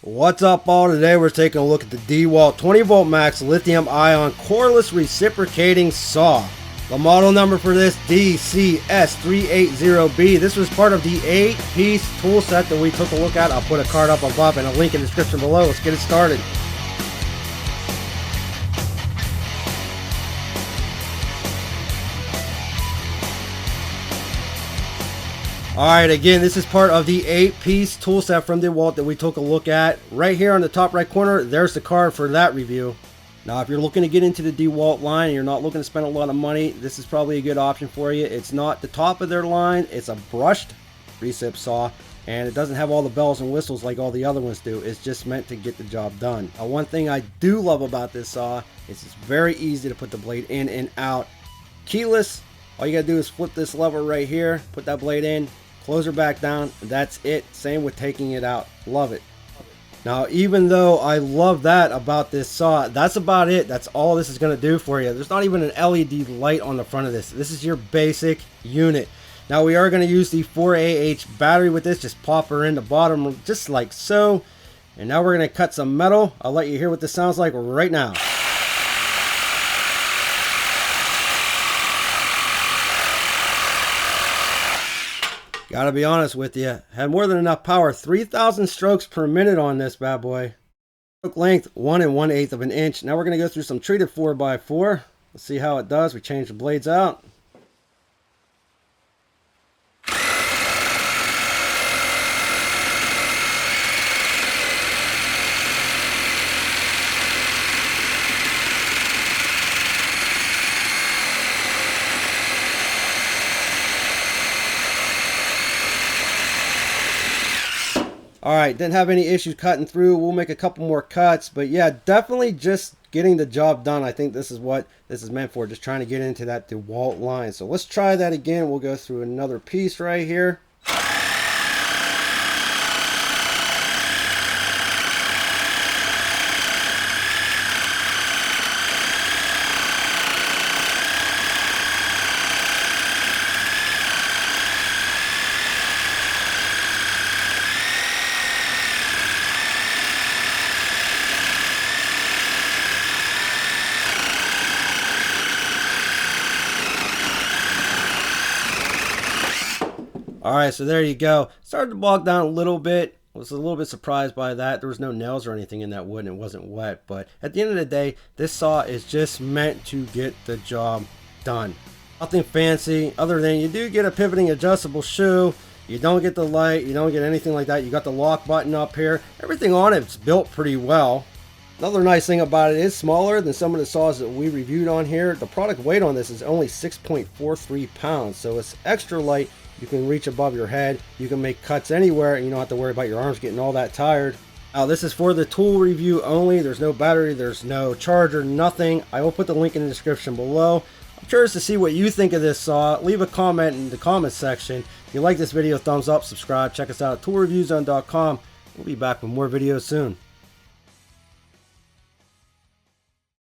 What's up all? Today we're taking a look at the DEWALT 20 volt max lithium-ion cordless reciprocating saw. The model number for this DCS380B. This was part of the 8-piece tool set that we took a look at. I'll put a card up above and a link in the description below. Let's get it started. Alright, again, this is part of the 8-piece tool set from DEWALT that we took a look at. Right here on the top right corner, there's the card for that review. Now, if you're looking to get into the DEWALT line and you're not looking to spend a lot of money, this is probably a good option for you. It's not the top of their line. It's a brushed recip saw, and it doesn't have all the bells and whistles like all the other ones do. It's just meant to get the job done. Now, one thing I do love about this saw is it's very easy to put the blade in and out. Keyless. All you gotta do is flip this lever right here, put that blade in, close her back down, that's it. Same with taking it out. Love it. Now, even though I love that about this saw, that's about it. That's all this is going to do for you. There's not even an LED light on the front of this. This is your basic unit. Now, we are going to use the 4AH battery with this. Just pop her in the bottom just like so. And now we're going to cut some metal. I'll let you hear what this sounds like right now. Gotta be honest with you, had more than enough power. 3,000 strokes per minute on this bad boy. Stroke length 1 1/8 of an inch. Now we're gonna go through some treated 4x4. Let's see how it does. We change the blades out. Alright, didn't have any issues cutting through. We'll make a couple more cuts. But yeah, definitely just getting the job done. I think this is what this is meant for. Just trying to get into that DEWALT line. So let's try that again. We'll go through another piece right here. Alright, so there you go. Started to bog down a little bit. I was a little bit surprised by that. There was no nails or anything in that wood and it wasn't wet. But at the end of the day, this saw is just meant to get the job done. Nothing fancy other than you do get a pivoting adjustable shoe. You don't get the light. You don't get anything like that. You got the lock button up here. Everything on it's built pretty well. Another nice thing about it is smaller than some of the saws that we reviewed on here. The product weight on this is only 6.43 pounds. So it's extra light. You can reach above your head. You can make cuts anywhere and you don't have to worry about your arms getting all that tired. Now this is for the tool review only. There's no battery, there's no charger, nothing. I will put the link in the description below. I'm curious to see what you think of this saw. Leave a comment in the comment section. If you like this video, thumbs up, subscribe, check us out at toolreviewzone.com. We'll be back with more videos soon.